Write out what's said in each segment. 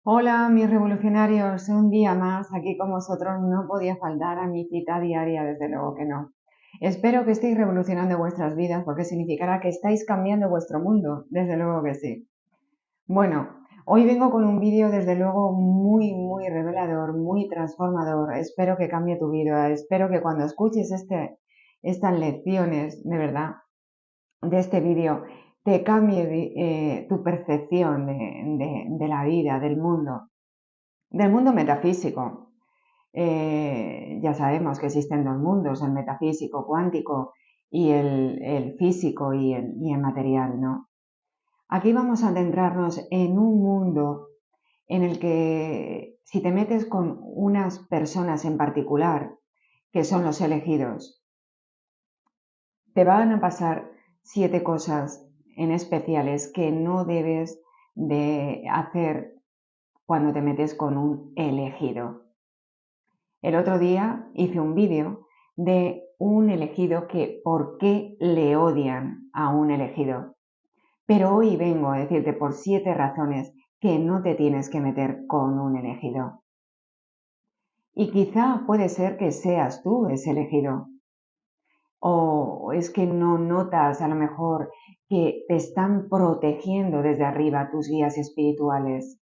Hola, mis revolucionarios, un día más aquí con vosotros. No podía faltar a mi cita diaria, desde luego que no. Espero que estéis revolucionando vuestras vidas porque significará que estáis cambiando vuestro mundo, desde luego que sí. Bueno, hoy vengo con un vídeo desde luego muy revelador, muy transformador. Espero que cambie tu vida, espero que cuando escuches estas lecciones, de verdad, de este vídeo, te cambie tu percepción de la vida, del mundo metafísico. Ya sabemos que existen dos mundos, el metafísico cuántico y el físico y el material, ¿no? Aquí vamos a adentrarnos en un mundo en el que si te metes con unas personas en particular, que son los elegidos, te van a pasar 7 cosas en especiales que no debes de hacer cuando te metes con un elegido. El otro día hice un vídeo de un elegido que por qué le odian a un elegido. Pero hoy vengo a decirte por 7 razones que no te tienes que meter con un elegido. Y quizá puede ser que seas tú ese elegido. O es que no notas a lo mejor que te están protegiendo desde arriba tus guías espirituales.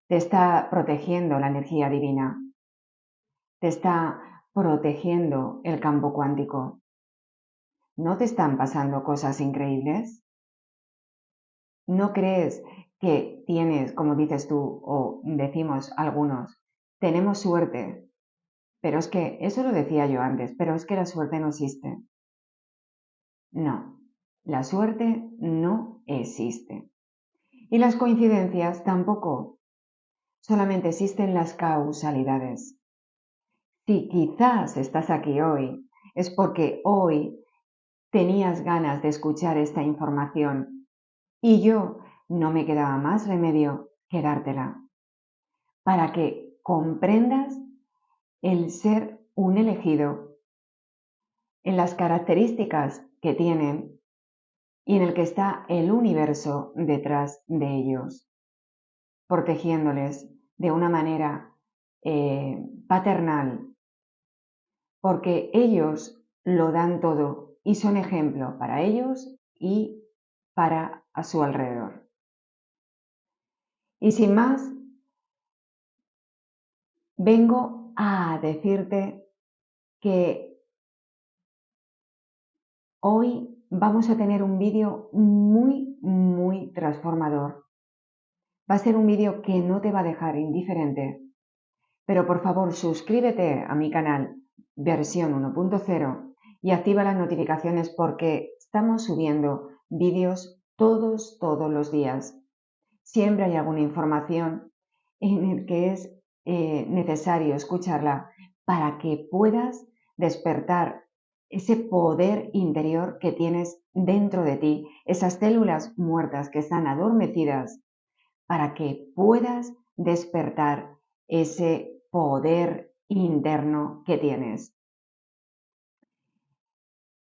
Te está protegiendo la energía divina. Te está protegiendo el campo cuántico. ¿No te están pasando cosas increíbles? ¿No crees que tienes, como dices tú o decimos algunos, tenemos suerte? Pero es que, eso lo decía yo antes, pero es que la suerte no existe. No, la suerte no existe. Y las coincidencias tampoco. Solamente existen las causalidades. Si quizás estás aquí hoy, es porque hoy tenías ganas de escuchar esta información y yo no me quedaba más remedio que dártela para que comprendas el ser un elegido en las características que tienen y en el que está el universo detrás de ellos, protegiéndoles de una manera paternal, porque ellos lo dan todo y son ejemplo para ellos y para a su alrededor. Y sin más, vengo a decirte que hoy vamos a tener un vídeo muy transformador. Va a ser un vídeo que no te va a dejar indiferente, pero por favor suscríbete a mi canal versión 1.0 y activa las notificaciones porque estamos subiendo vídeos todos los días. Siempre hay alguna información en el que es necesario escucharla para que puedas despertar ese poder interior que tienes dentro de ti, esas células muertas que están adormecidas, para que puedas despertar ese poder interno que tienes.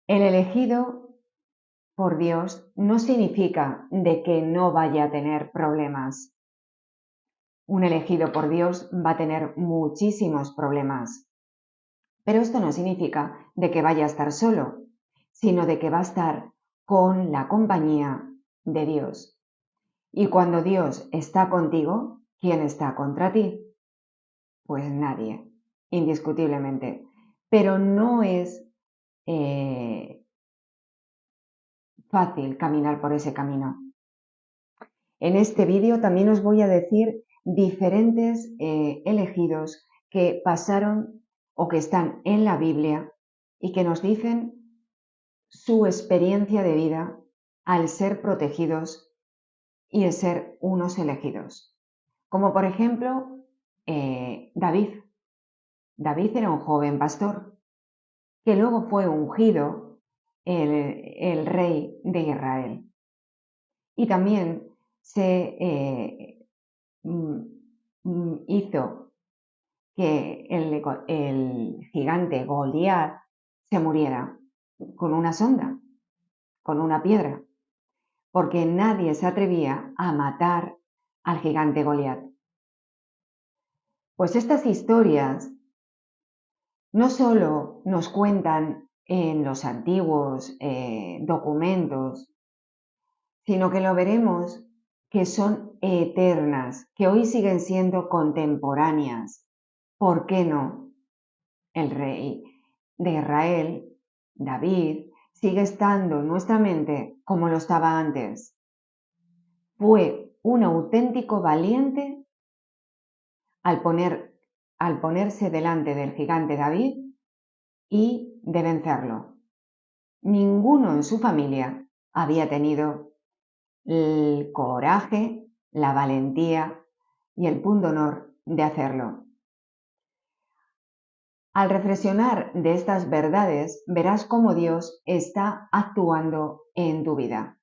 El elegido por Dios no significa de que no vaya a tener problemas. Un elegido por Dios va a tener muchísimos problemas. Pero esto no significa de que vaya a estar solo, sino de que va a estar con la compañía de Dios. Y cuando Dios está contigo, ¿quién está contra ti? Pues nadie, indiscutiblemente. Pero no es fácil caminar por ese camino. En este vídeo también os voy a decir diferentes elegidos que pasaron o que están en la Biblia y que nos dicen su experiencia de vida al ser protegidos y el ser unos elegidos. Como por ejemplo, David. David era un joven pastor que luego fue ungido el rey de Israel. Y también se hizo que el gigante Goliat se muriera con una sonda, con una piedra, porque nadie se atrevía a matar al gigante Goliat. Pues estas historias no solo nos cuentan en los antiguos documentos, sino que lo veremos que son eternas, que hoy siguen siendo contemporáneas. ¿Por qué no? El rey de Israel, David, sigue estando en nuestra mente como lo estaba antes. Fue un auténtico valiente al ponerse delante del gigante David y de vencerlo. Ninguno en su familia había tenido el coraje, la valentía y el punto honor de hacerlo. Al reflexionar de estas verdades, verás cómo Dios está actuando en tu vida.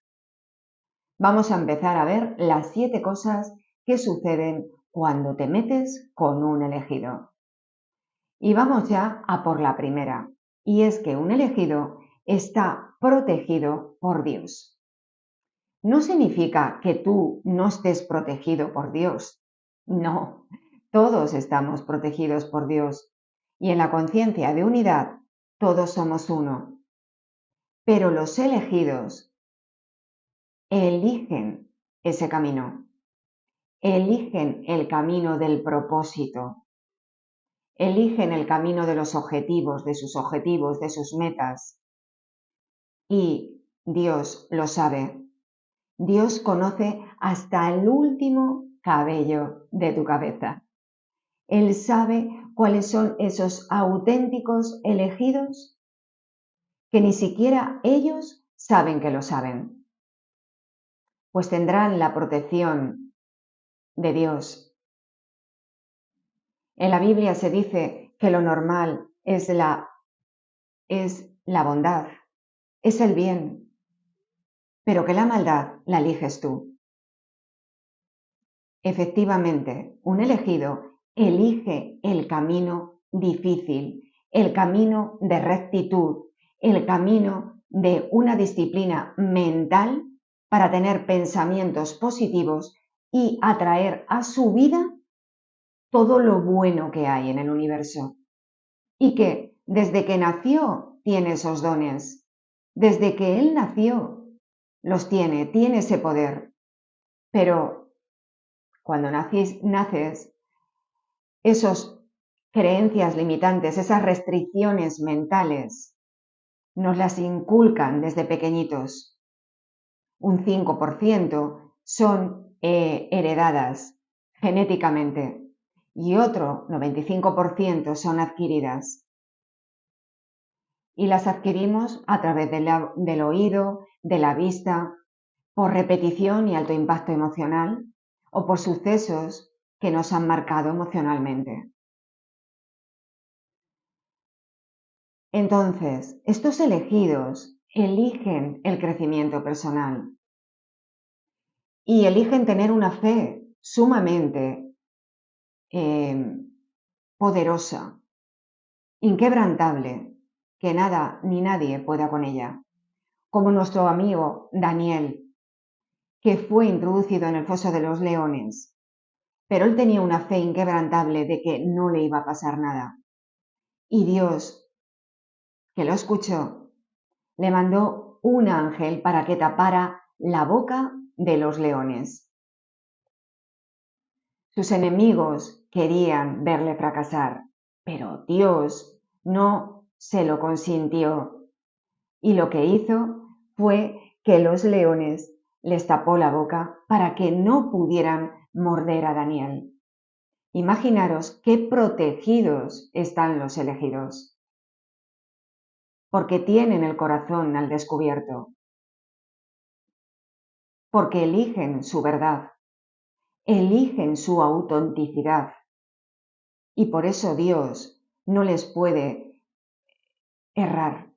Vamos a empezar a ver las 7 cosas que suceden cuando te metes con un elegido. Y vamos ya a por la primera, y es que un elegido está protegido por Dios. No significa que tú no estés protegido por Dios. No, todos estamos protegidos por Dios. Y en la conciencia de unidad, todos somos uno. Pero los elegidos eligen ese camino. Eligen el camino del propósito. Eligen el camino de los objetivos, de sus metas. Y Dios lo sabe. Dios conoce hasta el último cabello de tu cabeza. Él sabe cuáles son esos auténticos elegidos que ni siquiera ellos saben que lo saben. Pues tendrán la protección de Dios. En la Biblia se dice que lo normal es la bondad, es el bien, pero que la maldad la eliges tú. Efectivamente, un elegido elige el camino difícil, el camino de rectitud, el camino de una disciplina mental para tener pensamientos positivos y atraer a su vida todo lo bueno que hay en el universo. Y que desde que nació tiene esos dones, desde que él nació los tiene ese poder. Pero cuando naces, esas creencias limitantes, esas restricciones mentales, nos las inculcan desde pequeñitos. Un 5% son heredadas genéticamente y otro 95% son adquiridas. Y las adquirimos a través del oído, de la vista, por repetición y alto impacto emocional o por sucesos que nos han marcado emocionalmente. Entonces, estos elegidos eligen el crecimiento personal y eligen tener una fe sumamente poderosa, inquebrantable, que nada ni nadie pueda con ella. Como nuestro amigo Daniel, que fue introducido en el foso de los leones, pero él tenía una fe inquebrantable de que no le iba a pasar nada. Y Dios, que lo escuchó, le mandó un ángel para que tapara la boca de los leones. Sus enemigos querían verle fracasar, pero Dios no se lo consintió. Y lo que hizo fue que los leones les tapó la boca para que no pudieran morder a Daniel. Imaginaros qué protegidos están los elegidos, porque tienen el corazón al descubierto, porque eligen su verdad, eligen su autenticidad, y por eso Dios no les puede errar.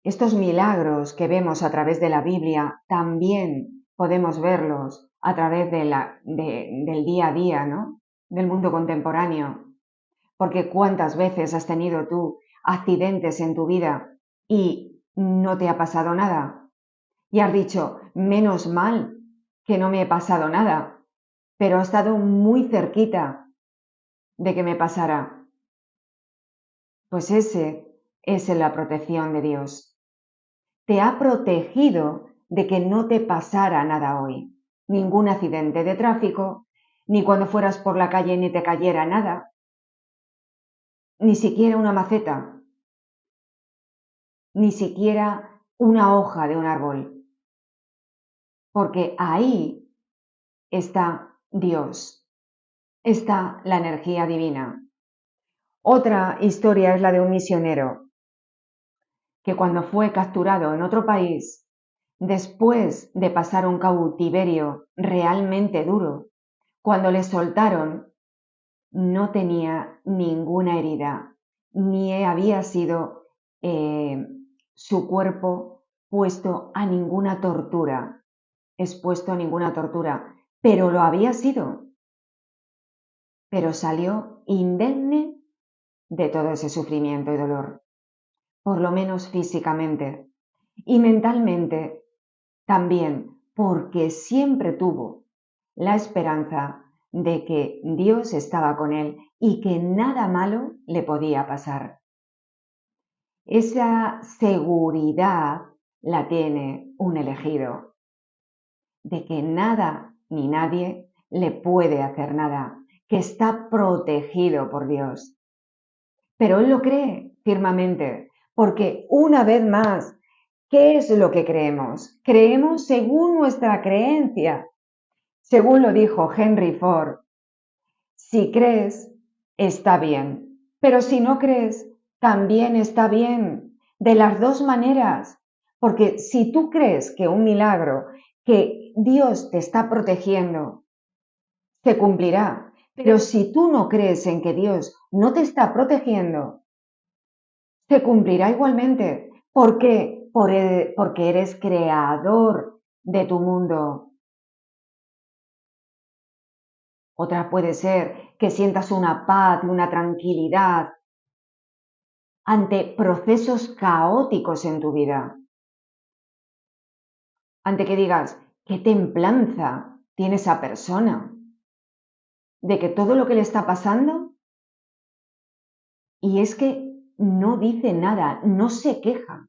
Estos milagros que vemos a través de la Biblia también podemos verlos a través del día a día, ¿no? Del mundo contemporáneo. Porque ¿cuántas veces has tenido tú accidentes en tu vida y no te ha pasado nada? y has dicho, menos mal que no me he pasado nada, pero ha estado muy cerquita de que me pasara. Pues ese es la protección de Dios. Te ha protegido de que no te pasara nada hoy. Ningún accidente de tráfico, ni cuando fueras por la calle ni te cayera nada, ni siquiera una maceta, ni siquiera una hoja de un árbol. Porque ahí está Dios, está la energía divina. Otra historia es la de un misionero que cuando fue capturado en otro país, después de pasar un cautiverio realmente duro, cuando le soltaron, no tenía ninguna herida, ni había sido su cuerpo puesto a ninguna tortura, expuesto a ninguna tortura, pero lo había sido. Pero salió indemne de todo ese sufrimiento y dolor, por lo menos físicamente, y mentalmente también, porque siempre tuvo la esperanza de que Dios estaba con él y que nada malo le podía pasar. Esa seguridad la tiene un elegido, de que nada ni nadie le puede hacer nada, que está protegido por Dios. Pero él lo cree firmemente, porque una vez más, ¿qué es lo que creemos? Creemos según nuestra creencia. Según lo dijo Henry Ford, si crees, está bien, pero si no crees, también está bien, de las dos maneras, porque si tú crees que un milagro, que Dios te está protegiendo, se cumplirá, pero si tú no crees en que Dios no te está protegiendo, se cumplirá igualmente. ¿Por qué? Porque eres creador de tu mundo. Otra puede ser que sientas una paz, una tranquilidad ante procesos caóticos en tu vida. Ante que digas, qué templanza tiene esa persona, de que todo lo que le está pasando, y es que no dice nada, no se queja.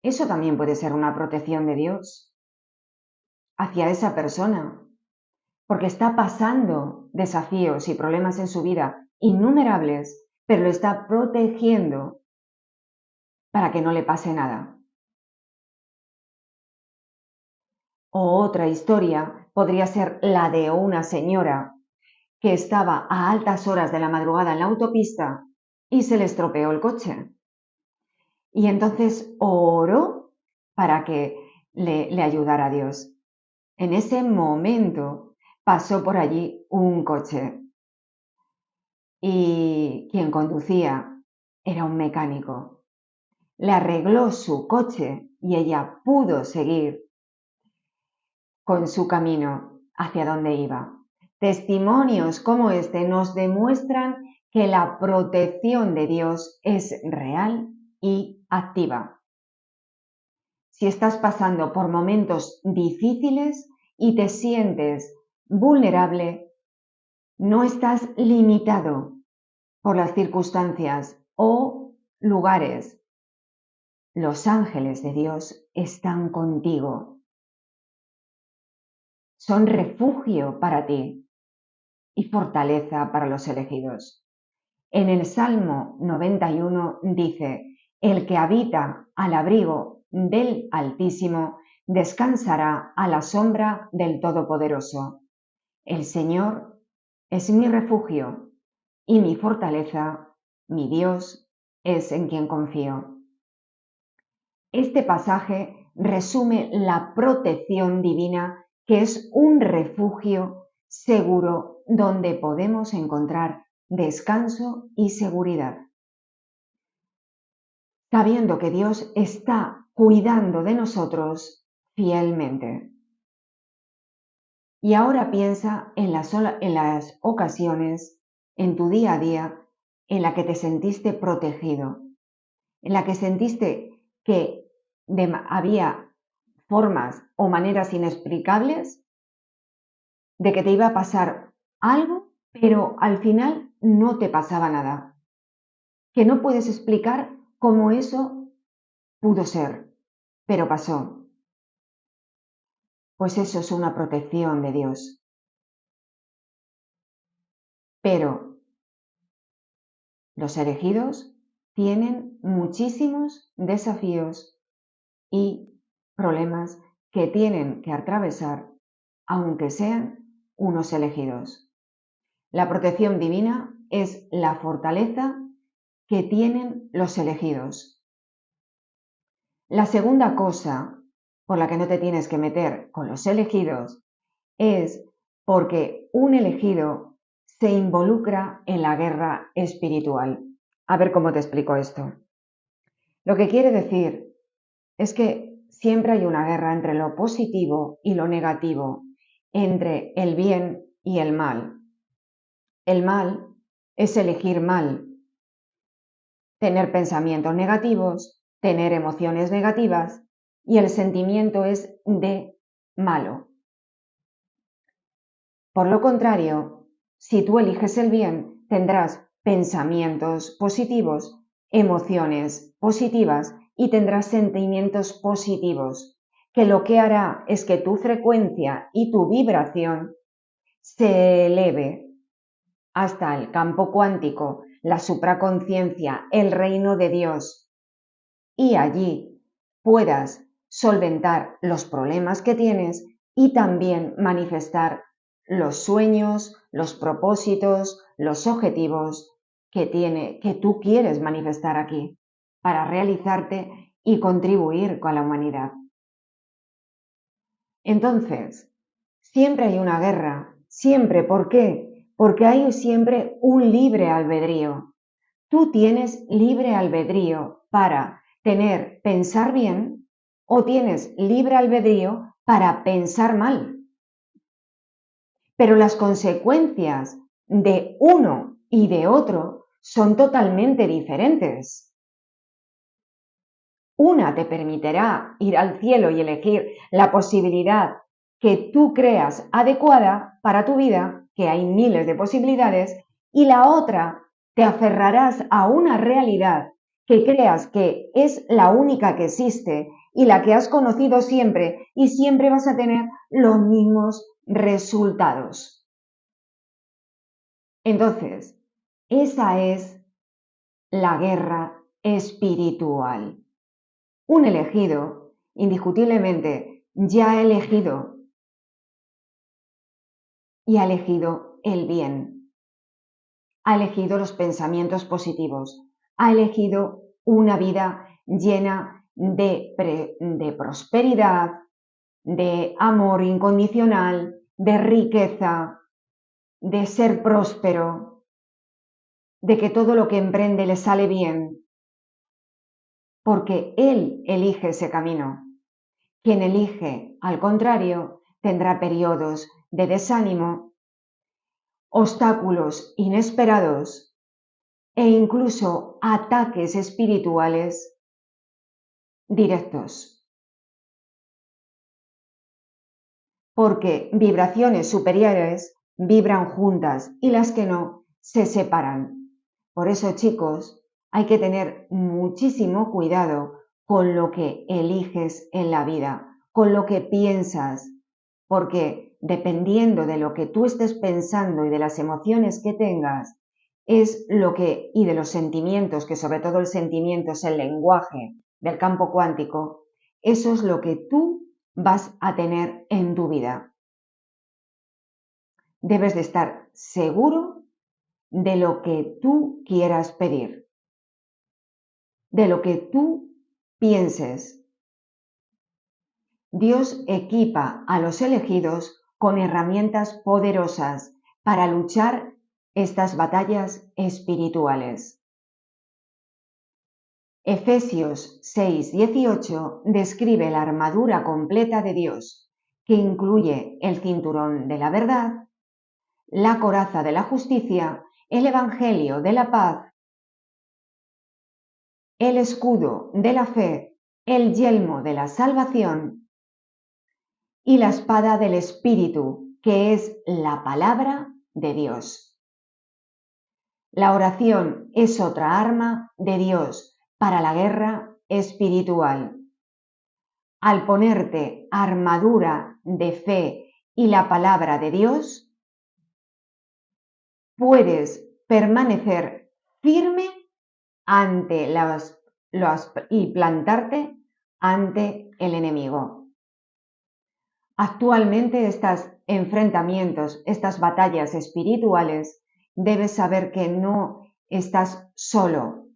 Eso también puede ser una protección de Dios hacia esa persona, porque está pasando desafíos y problemas en su vida innumerables, pero lo está protegiendo para que no le pase nada. O otra historia podría ser la de una señora que estaba a altas horas de la madrugada en la autopista y se le estropeó el coche. Y entonces oró para que le ayudara Dios. En ese momento pasó por allí un coche y quien conducía era un mecánico. Le arregló su coche y ella pudo seguir con su camino hacia donde iba. Testimonios como este nos demuestran que la protección de Dios es real y activa. Si estás pasando por momentos difíciles y te sientes vulnerable, no estás limitado por las circunstancias o lugares. Los ángeles de Dios están contigo. Son refugio para ti y fortaleza para los elegidos. En el Salmo 91 dice, el que habita al abrigo del Altísimo descansará a la sombra del Todopoderoso. El Señor es mi refugio y mi fortaleza, mi Dios es en quien confío. Este pasaje resume la protección divina, que es un refugio seguro donde podemos encontrar descanso y seguridad. Sabiendo que Dios está cuidando de nosotros fielmente. Y ahora piensa en las ocasiones, en tu día a día, en la que te sentiste protegido, en la que sentiste que había formas o maneras inexplicables de que te iba a pasar algo, pero al final no te pasaba nada, que no puedes explicar cómo eso pudo ser, pero pasó. Pues eso es una protección de Dios. Pero los elegidos tienen muchísimos desafíos y problemas que tienen que atravesar, aunque sean unos elegidos. La protección divina es la fortaleza que tienen los elegidos. La segunda cosa por la que no te tienes que meter con los elegidos es porque un elegido se involucra en la guerra espiritual. A ver cómo te explico esto. Lo que quiere decir es que siempre hay una guerra entre lo positivo y lo negativo, entre el bien y el mal. El mal es elegir mal, tener pensamientos negativos, tener emociones negativas, y el sentimiento es de malo. Por lo contrario, si tú eliges el bien, tendrás pensamientos positivos, emociones positivas y tendrás sentimientos positivos, que lo que hará es que tu frecuencia y tu vibración se eleve hasta el campo cuántico, la supraconciencia, el reino de Dios, y allí puedas solventar los problemas que tienes y también manifestar los sueños, los propósitos, los objetivos que tú quieres manifestar aquí para realizarte y contribuir con la humanidad. Entonces, siempre hay una guerra, siempre. ¿Por qué? Porque hay siempre un libre albedrío. Tú tienes libre albedrío para pensar bien o tienes libre albedrío para pensar mal. Pero las consecuencias de uno y de otro son totalmente diferentes. Una te permitirá ir al cielo y elegir la posibilidad que tú creas adecuada para tu vida, que hay miles de posibilidades, y la otra te aferrarás a una realidad que creas que es la única que existe y la que has conocido siempre, y siempre vas a tener los mismos resultados. Entonces, esa es la guerra espiritual. Un elegido, indiscutiblemente, ya ha elegido y ha elegido el bien. Ha elegido los pensamientos positivos. Ha elegido una vida llena de prosperidad, de amor incondicional, de riqueza, de ser próspero, de que todo lo que emprende le sale bien, porque él elige ese camino. Quien elige, al contrario, tendrá periodos de desánimo, obstáculos inesperados e incluso ataques espirituales directos. Porque vibraciones superiores vibran juntas y las que no se separan. Por eso, chicos, hay que tener muchísimo cuidado con lo que eliges en la vida, con lo que piensas, porque dependiendo de lo que tú estés pensando y de las emociones que tengas, y de los sentimientos, que sobre todo el sentimiento es el lenguaje del campo cuántico, eso es lo que tú vas a tener en tu vida. Debes de estar seguro de lo que tú quieras pedir, de lo que tú pienses. Dios equipa a los elegidos con herramientas poderosas para luchar estas batallas espirituales. Efesios 6:18 describe la armadura completa de Dios, que incluye el cinturón de la verdad, la coraza de la justicia, el evangelio de la paz, el escudo de la fe, el yelmo de la salvación y la espada del Espíritu, que es la palabra de Dios. La oración es otra arma de Dios para la guerra espiritual. Al ponerte armadura de fe y la palabra de Dios, puedes permanecer firme ante y plantarte ante el enemigo. Actualmente estos enfrentamientos, estas batallas espirituales, debes saber que no estás solo,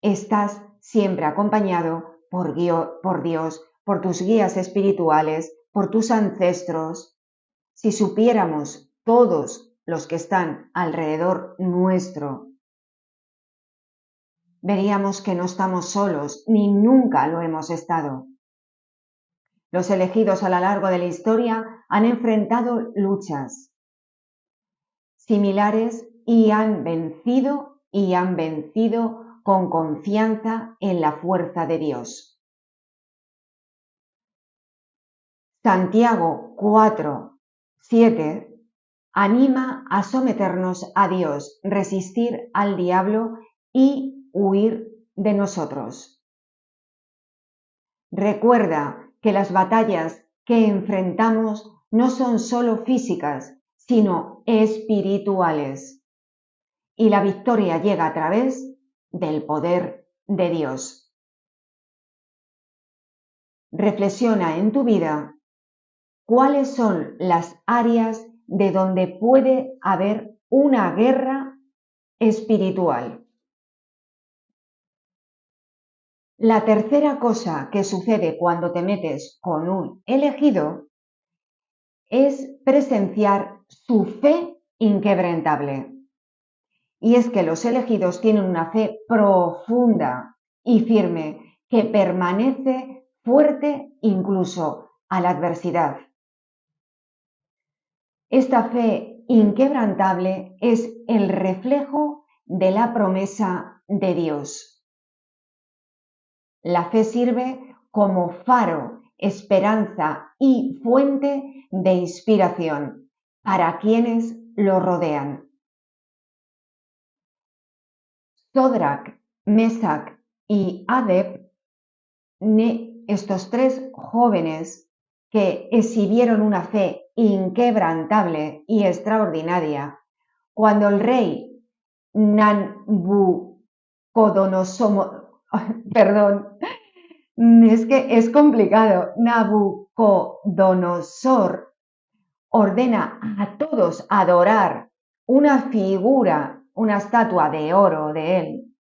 estás siempre acompañado por Dios, por tus guías espirituales, por tus ancestros. Si supiéramos todos los que están alrededor nuestro, veríamos que no estamos solos, ni nunca lo hemos estado. Los elegidos a lo largo de la historia han enfrentado luchas similares y han vencido con confianza en la fuerza de Dios. Santiago 4:7 anima a someternos a Dios, resistir al diablo y huir de nosotros. Recuerda que las batallas que enfrentamos no son solo físicas, sino espirituales. Y la victoria llega a través del poder de Dios. Reflexiona en tu vida cuáles son las áreas de donde puede haber una guerra espiritual. La tercera cosa que sucede cuando te metes con un elegido es presenciar su fe inquebrantable. Y es que los elegidos tienen una fe profunda y firme que permanece fuerte incluso a la adversidad. Esta fe inquebrantable es el reflejo de la promesa de Dios. La fe sirve como faro, esperanza y fuente de inspiración para quienes lo rodean. Sadrach, Mesach y Abed, estos tres jóvenes que exhibieron una fe inquebrantable y extraordinaria, cuando el rey Nabucodonosor, perdón, es que es complicado, Nabucodonosor ordena a todos adorar una figura, una estatua de oro de él.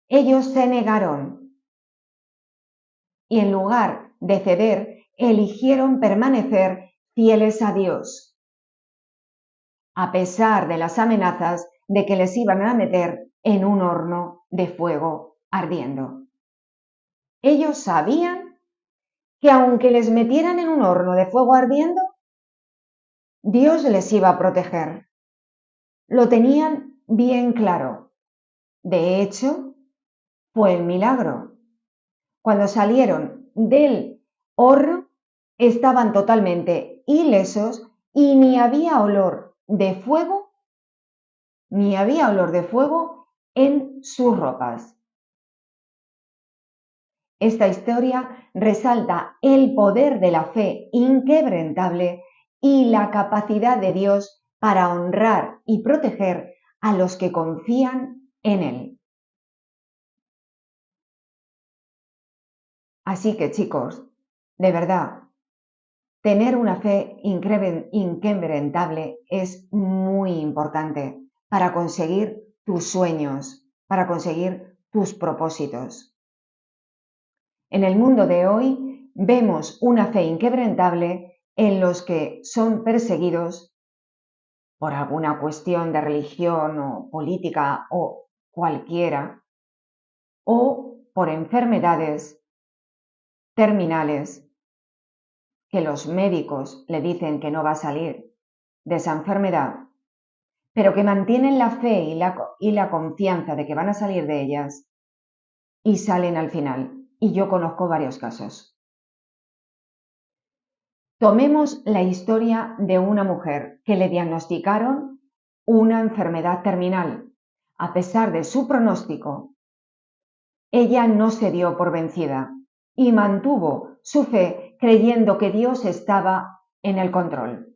Ellos se negaron y en lugar de ceder, eligieron permanecer fieles a Dios, a pesar de las amenazas de que les iban a meter en un horno de fuego ardiendo. Ellos sabían que aunque les metieran en un horno de fuego ardiendo, Dios les iba a proteger. Lo tenían bien claro. De hecho, fue el milagro. Cuando salieron del horno, estaban totalmente ilesos y ni había olor de fuego en sus ropas. Esta historia resalta el poder de la fe inquebrantable y la capacidad de Dios para honrar y proteger a los que confían en Él. Así que, chicos, de verdad, tener una fe inquebrantable es muy importante para conseguir tus sueños, para conseguir tus propósitos. En el mundo de hoy vemos una fe inquebrantable en los que son perseguidos por alguna cuestión de religión o política o cualquiera, o por enfermedades terminales que los médicos le dicen que no va a salir de esa enfermedad, pero que mantienen la fe y la confianza de que van a salir de ellas y salen al final. Y yo conozco varios casos. Tomemos la historia de una mujer que le diagnosticaron una enfermedad terminal. A pesar de su pronóstico, ella no se dio por vencida y mantuvo su fe creyendo que Dios estaba en el control.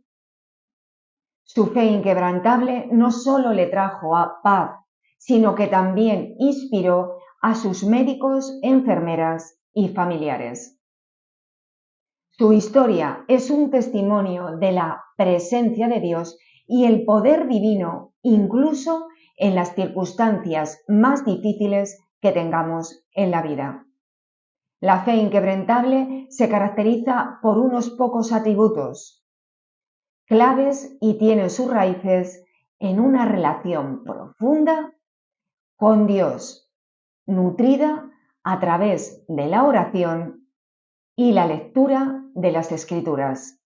Su fe inquebrantable no solo le trajo a paz, sino que también inspiró a sus médicos, enfermeras y familiares. Su historia es un testimonio de la presencia de Dios y el poder divino, incluso en las circunstancias más difíciles que tengamos en la vida. La fe inquebrantable se caracteriza por unos pocos atributos claves y tiene sus raíces en una relación profunda con Dios, nutrida a través de la oración y la lectura de las Escrituras.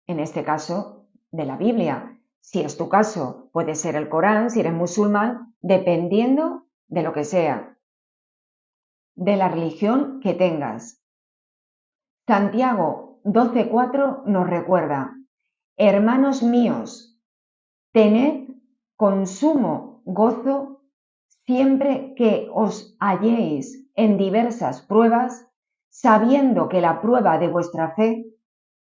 En este caso, de la Biblia. Si es tu caso, puede ser el Corán, si eres musulmán, dependiendo de lo que sea, de la religión que tengas. Santiago 12:4 nos recuerda: hermanos míos, tened con sumo gozo siempre que os halléis en diversas pruebas, sabiendo que la prueba de vuestra fe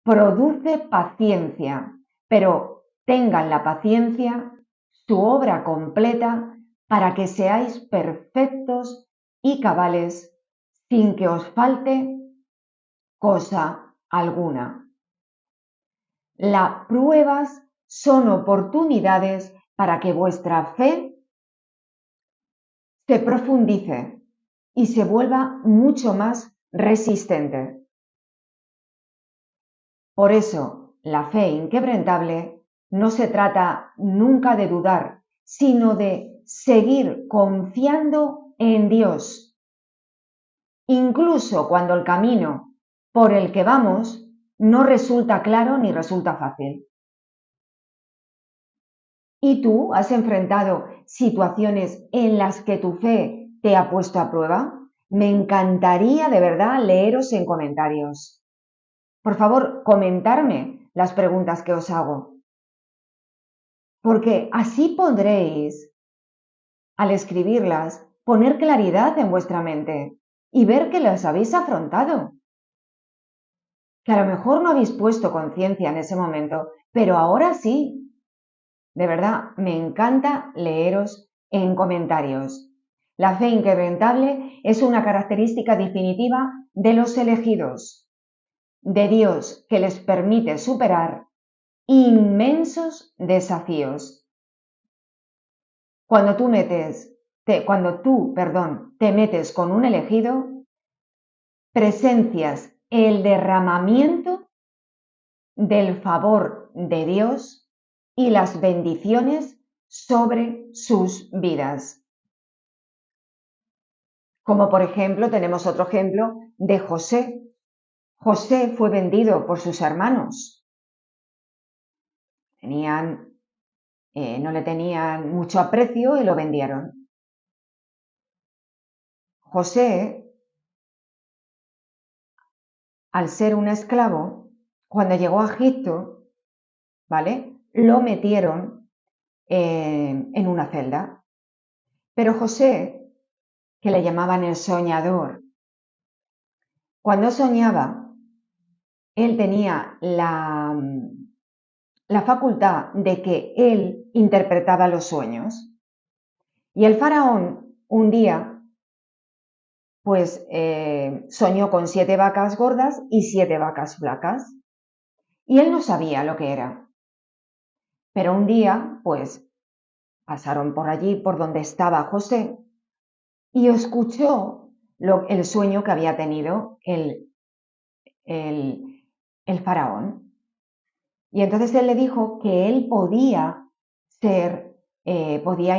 produce paciencia, pero tengan la paciencia su obra completa para que seáis perfectos y cabales sin que os falte cosa alguna. Las pruebas son oportunidades para que vuestra fe se profundice y se vuelva mucho más resistente. Por eso, la fe inquebrantable no se trata nunca de dudar, sino de seguir confiando en Dios, incluso cuando el camino por el que vamos no resulta claro ni resulta fácil. ¿Y tú has enfrentado situaciones en las que tu fe te ha puesto a prueba? Me encantaría de verdad leeros en comentarios. Por favor, comentarme las preguntas que os hago, porque así podréis, al escribirlas, poner claridad en vuestra mente y ver que las habéis afrontado. Que a lo mejor no habéis puesto conciencia en ese momento, pero ahora sí. De verdad, me encanta leeros en comentarios. La fe inquebrantable es una característica definitiva de los elegidos, de Dios que les permite superar inmensos desafíos. Cuando tú, te metes con un elegido, presencias el derramamiento del favor de Dios y las bendiciones sobre sus vidas. Como por ejemplo, tenemos otro ejemplo de José. José fue vendido por sus hermanos. No le tenían mucho aprecio y lo vendieron. José, al ser un esclavo, cuando llegó a Egipto, ¿vale? Lo metieron en una celda. Pero José, que le llamaban el soñador, cuando soñaba, él tenía la facultad de que él interpretaba los sueños. Y el faraón un día, pues soñó con 7 vacas gordas y 7 vacas flacas. Y él no sabía lo que era. Pero un día, pues, pasaron por allí, por donde estaba José, y escuchó el sueño que había tenido el faraón. Y entonces él le dijo que él podía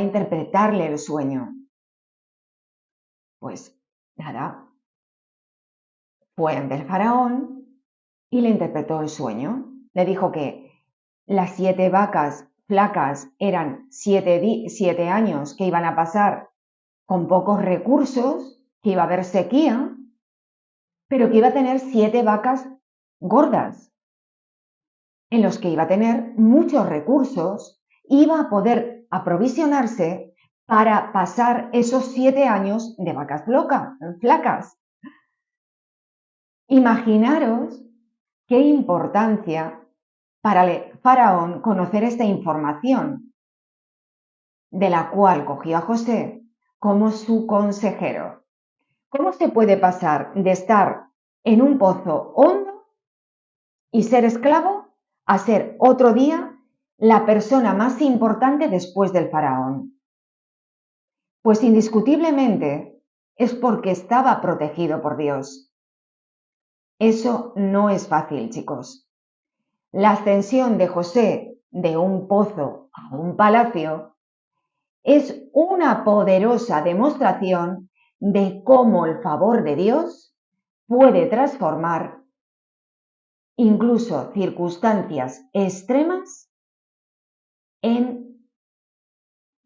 interpretarle el sueño. Pues nada, fue ante el faraón y le interpretó el sueño. Le dijo que las 7 vacas flacas eran 7 años que iban a pasar con pocos recursos, que iba a haber sequía, pero que iba a tener 7 vacas gordas. en los que iba a tener muchos recursos, iba a poder aprovisionarse para pasar esos 7 años de vacas flacas. Imaginaros qué importancia para el faraón conocer esta información, de la cual cogió a José como su consejero. ¿Cómo se puede pasar de estar en un pozo hondo y ser esclavo a ser otro día la persona más importante después del faraón? Pues indiscutiblemente es porque estaba protegido por Dios. Eso no es fácil, chicos. La ascensión de José de un pozo a un palacio es una poderosa demostración de cómo el favor de Dios puede transformar incluso circunstancias extremas en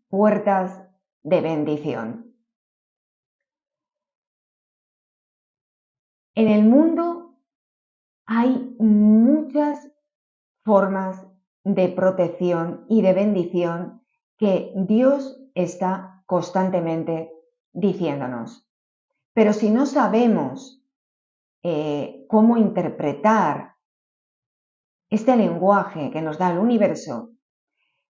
puertas de bendición. En el mundo hay muchas formas de protección y de bendición que Dios está constantemente diciéndonos. Pero si no sabemos cómo interpretar este lenguaje que nos da el universo,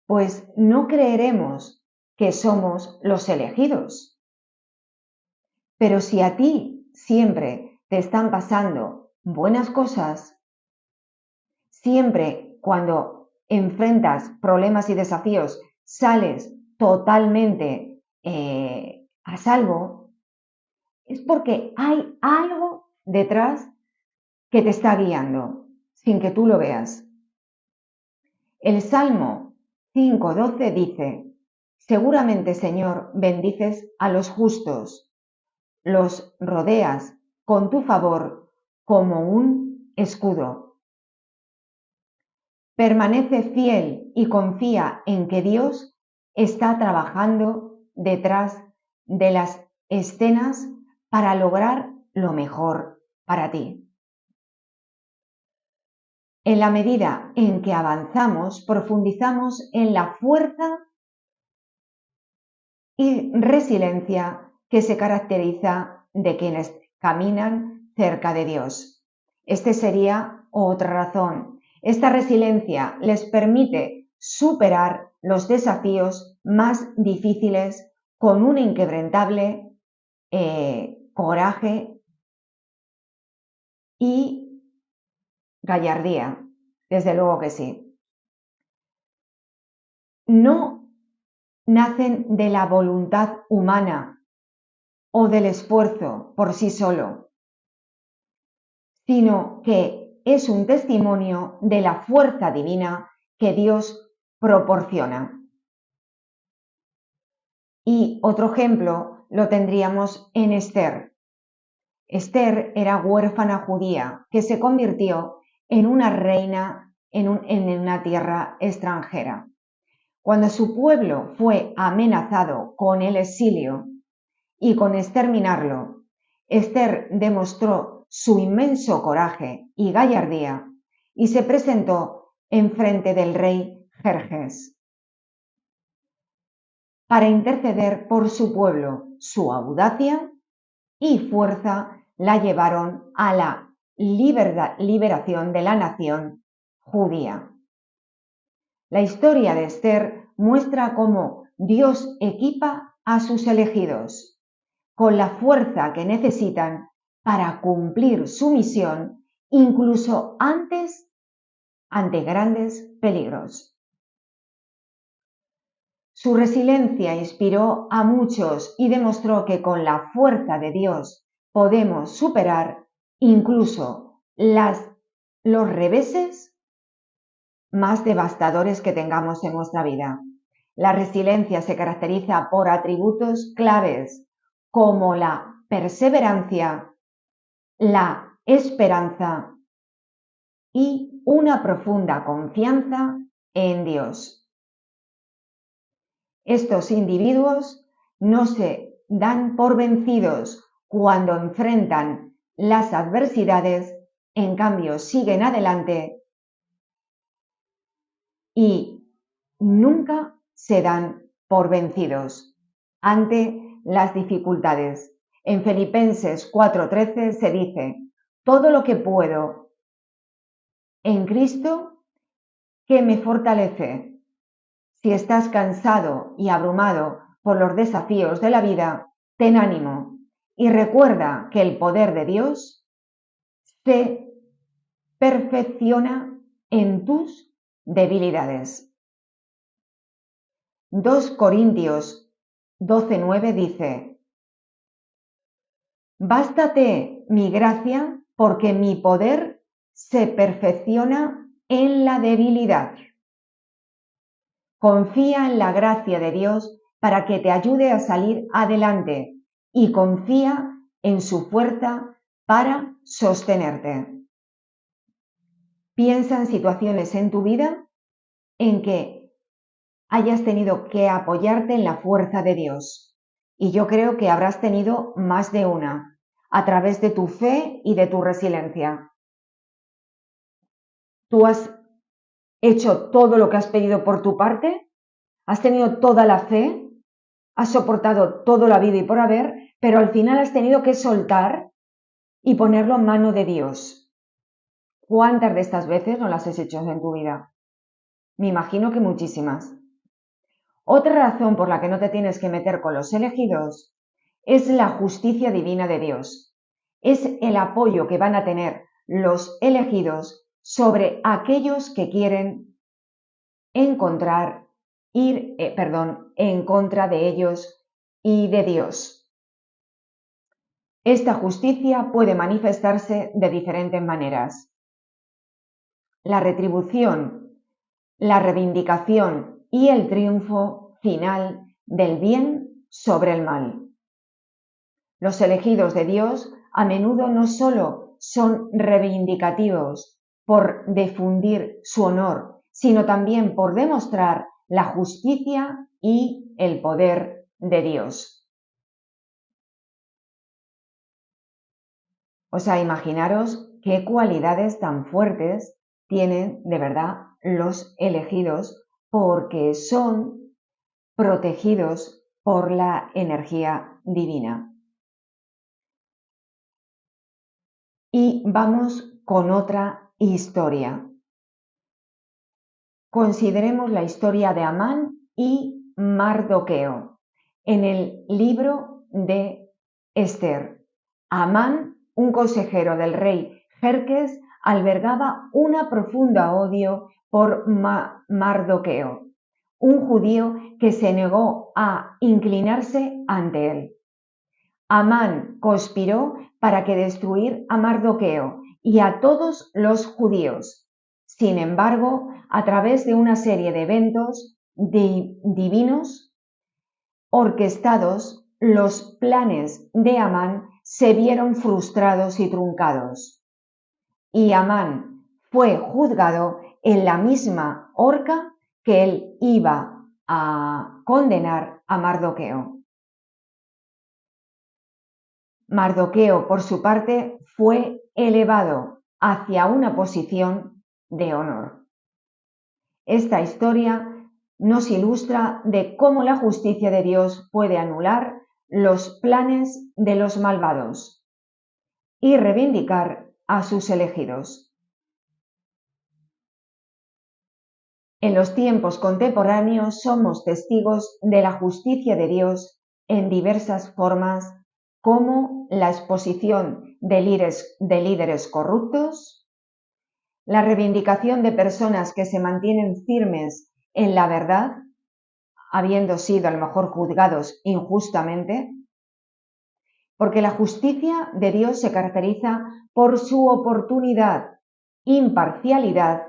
pues no creeremos que somos los elegidos. Pero si a ti siempre te están pasando buenas cosas, siempre cuando enfrentas problemas y desafíos sales totalmente a salvo, es porque hay algo detrás que te está guiando sin que tú lo veas. El Salmo 5:12 dice: seguramente, Señor, bendices a los justos, los rodeas con tu favor como un escudo. Permanece fiel y confía en que Dios está trabajando detrás de las escenas para lograr lo mejor para ti. En la medida en que avanzamos, profundizamos en la fuerza y resiliencia que se caracteriza de quienes caminan cerca de Dios. Esta sería otra razón. Esta resiliencia les permite superar los desafíos más difíciles con un inquebrantable coraje y gallardía, desde luego que sí. No nacen de la voluntad humana o del esfuerzo por sí solo, sino que es un testimonio de la fuerza divina que Dios proporciona. Y otro ejemplo lo tendríamos en Esther. Esther era huérfana judía que se convirtió en una reina en una tierra extranjera. Cuando su pueblo fue amenazado con el exilio y con exterminarlo, Esther demostró su inmenso coraje y gallardía y se presentó enfrente del rey Jerjes para interceder por su pueblo. Su audacia y fuerza la llevaron a la liberación de la nación judía. La historia de Esther muestra cómo Dios equipa a sus elegidos con la fuerza que necesitan para cumplir su misión, incluso ante grandes peligros. Su resiliencia inspiró a muchos y demostró que con la fuerza de Dios podemos superar incluso los reveses más devastadores que tengamos en nuestra vida. La resiliencia se caracteriza por atributos claves como la perseverancia, la esperanza y una profunda confianza en Dios. Estos individuos no se dan por vencidos cuando enfrentan las adversidades, en cambio siguen adelante y nunca se dan por vencidos ante las dificultades. En Filipenses 4:13 se dice: todo lo que puedo en Cristo que me fortalece. Si estás cansado y abrumado por los desafíos de la vida, ten ánimo y recuerda que el poder de Dios se perfecciona en tus debilidades. 2 Corintios 12:9 dice: bástate mi gracia, porque mi poder se perfecciona en la debilidad. Confía en la gracia de Dios para que te ayude a salir adelante y confía en su fuerza para sostenerte. Piensa en situaciones en tu vida en que hayas tenido que apoyarte en la fuerza de Dios. Y yo creo que habrás tenido más de una, a través de tu fe y de tu resiliencia. ¿Tú has hecho todo lo que has pedido por tu parte? ¿Has tenido toda la fe? ¿Has soportado todo lo habido y por haber? Pero al final has tenido que soltar y ponerlo en mano de Dios. ¿Cuántas de estas veces no las has hecho en tu vida? Me imagino que muchísimas. Otra razón por la que no te tienes que meter con los elegidos es la justicia divina de Dios. Es el apoyo que van a tener los elegidos sobre aquellos que quieren en contra de ellos y de Dios. Esta justicia puede manifestarse de diferentes maneras. La retribución, la reivindicación y el triunfo final del bien sobre el mal. Los elegidos de Dios a menudo no solo son reivindicativos por difundir su honor, sino también por demostrar la justicia y el poder de Dios. O sea, imaginaros qué cualidades tan fuertes tienen de verdad los elegidos, porque son protegidos por la energía divina. Y vamos con otra historia. Consideremos la historia de Amán y Mardoqueo en el libro de Esther. Amán, un consejero del rey Jerjes, albergaba un profundo odio por Mardoqueo, un judío que se negó a inclinarse ante él. Amán conspiró para que destruir a Mardoqueo y a todos los judíos. Sin embargo, a través de una serie de eventos divinos orquestados, los planes de Amán se vieron frustrados y truncados. Y Amán fue juzgado en la misma horca que él iba a condenar a Mardoqueo. Mardoqueo, por su parte, fue elevado hacia una posición de honor. Esta historia nos ilustra de cómo la justicia de Dios puede anular los planes de los malvados y reivindicar a sus elegidos. En los tiempos contemporáneos somos testigos de la justicia de Dios en diversas formas, como la exposición de líderes corruptos, la reivindicación de personas que se mantienen firmes en la verdad, habiendo sido a lo mejor juzgados injustamente, porque la justicia de Dios se caracteriza por su oportunidad, imparcialidad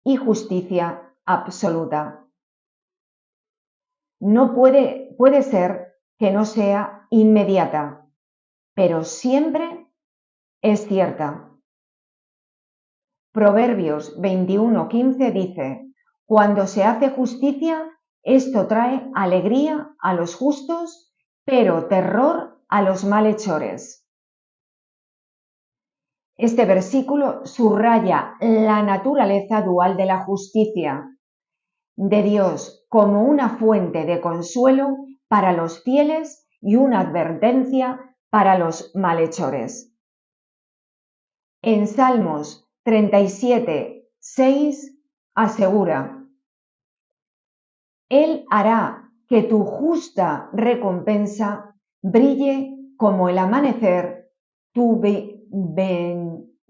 y justicia absoluta. No puede ser que no sea inmediata, pero siempre es cierta. Proverbios 21:15 dice: cuando se hace justicia, esto trae alegría a los justos, pero terror a los malhechores. Este versículo subraya la naturaleza dual de la justicia. de Dios como una fuente de consuelo para los fieles y una advertencia para los malhechores. En Salmos 37, 6 asegura: Él hará que tu justa recompensa brille como el amanecer, tu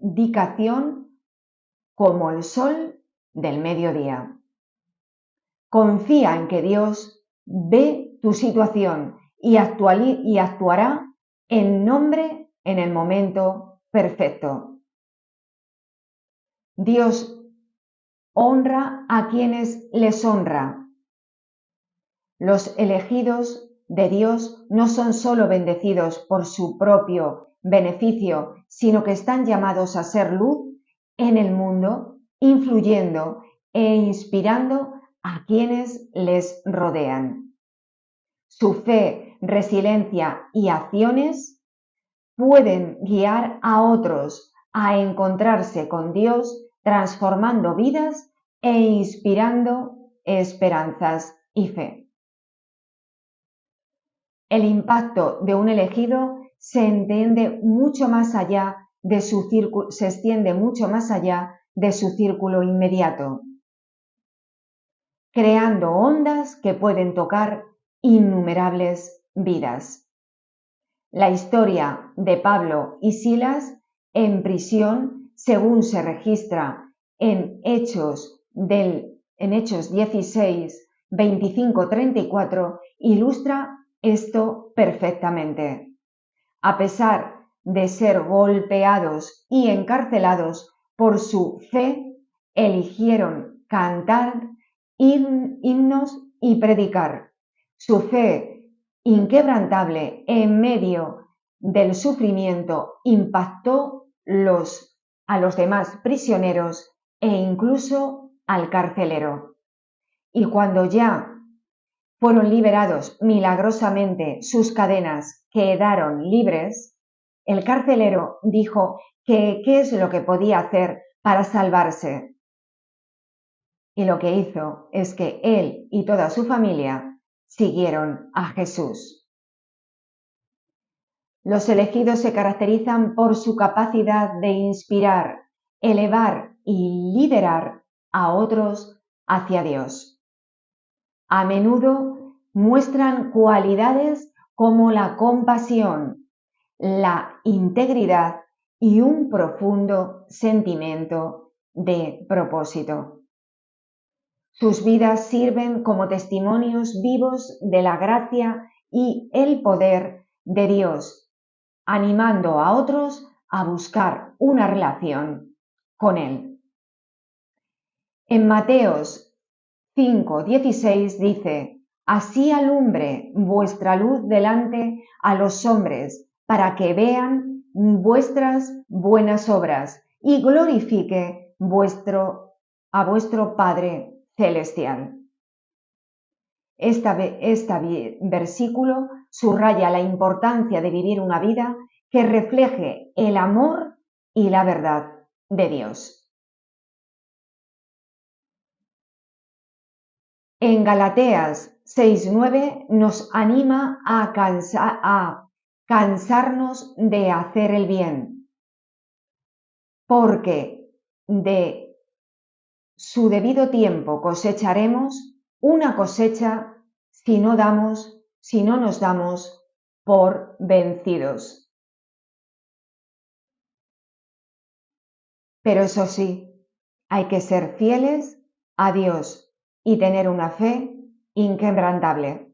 vindicación como el sol del mediodía. Confía en que Dios ve tu situación y actuará en el momento perfecto. Dios honra a quienes les honra. Los elegidos de Dios no son solo bendecidos por su propio beneficio, sino que están llamados a ser luz en el mundo, influyendo e inspirando a quienes les rodean. Su fe, resiliencia y acciones pueden guiar a otros a encontrarse con Dios, transformando vidas e inspirando esperanzas y fe. El impacto de un elegido se extiende mucho más allá de su círculo inmediato, creando ondas que pueden tocar innumerables vidas. La historia de Pablo y Silas en prisión, según se registra en Hechos 16, 25, 34, ilustra esto perfectamente. A pesar de ser golpeados y encarcelados por su fe, eligieron cantar himnos y predicar. Su fe inquebrantable en medio del sufrimiento impactó a los demás prisioneros e incluso al carcelero. Y cuando ya fueron liberados milagrosamente, sus cadenas quedaron libres, el carcelero dijo que qué es lo que podía hacer para salvarse. Y lo que hizo es que él y toda su familia siguieron a Jesús. Los elegidos se caracterizan por su capacidad de inspirar, elevar y liderar a otros hacia Dios. A menudo muestran cualidades como la compasión, la integridad y un profundo sentimiento de propósito. Sus vidas sirven como testimonios vivos de la gracia y el poder de Dios, animando a otros a buscar una relación con Él. En Mateos 5:16 dice: Así alumbre vuestra luz delante a los hombres, para que vean vuestras buenas obras y glorifique a vuestro Padre Celestial. Este versículo subraya la importancia de vivir una vida que refleje el amor y la verdad de Dios. En Galateas 6:9 nos anima a cansarnos de hacer el bien, porque de su debido tiempo cosecharemos una cosecha si no nos damos por vencidos. Pero eso sí, hay que ser fieles a Dios y tener una fe inquebrantable.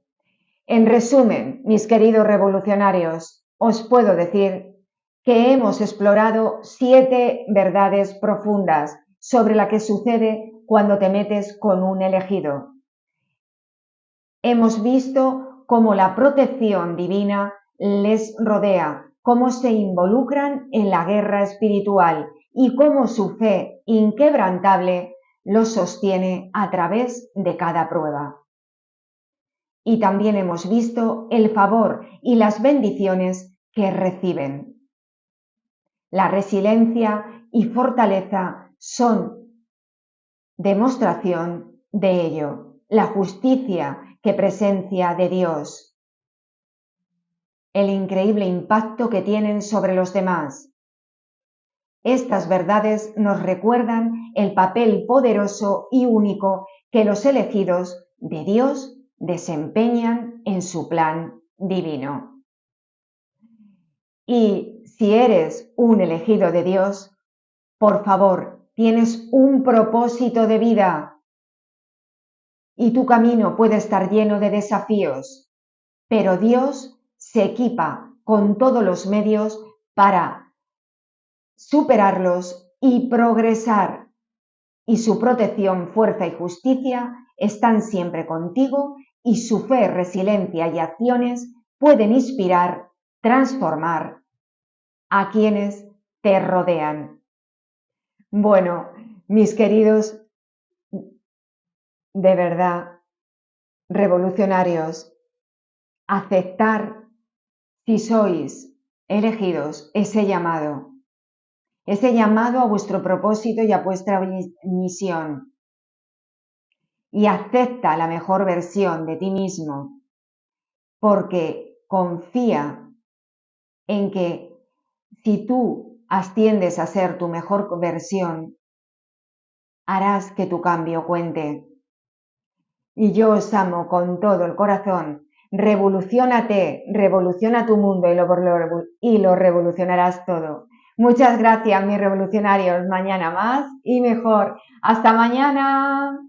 En resumen, mis queridos revolucionarios, os puedo decir que hemos explorado 7 verdades profundas sobre lo que sucede cuando te metes con un elegido. Hemos visto cómo la protección divina les rodea, cómo se involucran en la guerra espiritual y cómo su fe inquebrantable los sostiene a través de cada prueba. Y también hemos visto el favor y las bendiciones que reciben. La resiliencia y fortaleza son demostración de ello, la justicia que presencia de Dios, el increíble impacto que tienen sobre los demás. Estas verdades nos recuerdan el papel poderoso y único que los elegidos de Dios desempeñan en su plan divino. Y si eres un elegido de Dios, por favor, tienes un propósito de vida y tu camino puede estar lleno de desafíos, pero Dios se equipa con todos los medios para superarlos y progresar, y su protección, fuerza y justicia están siempre contigo, y su fe, resiliencia y acciones pueden inspirar, transformar a quienes te rodean. Bueno, mis queridos, de verdad, revolucionarios, aceptar, si sois elegidos, ese llamado a vuestro propósito y a vuestra misión. Y acepta la mejor versión de ti mismo, porque confía en que si tú asciendes a ser tu mejor versión, harás que tu cambio cuente. Y yo os amo con todo el corazón. Revoluciónate, revoluciona tu mundo y lo revolucionarás todo. Muchas gracias, mis revolucionarios. Mañana más y mejor. ¡Hasta mañana!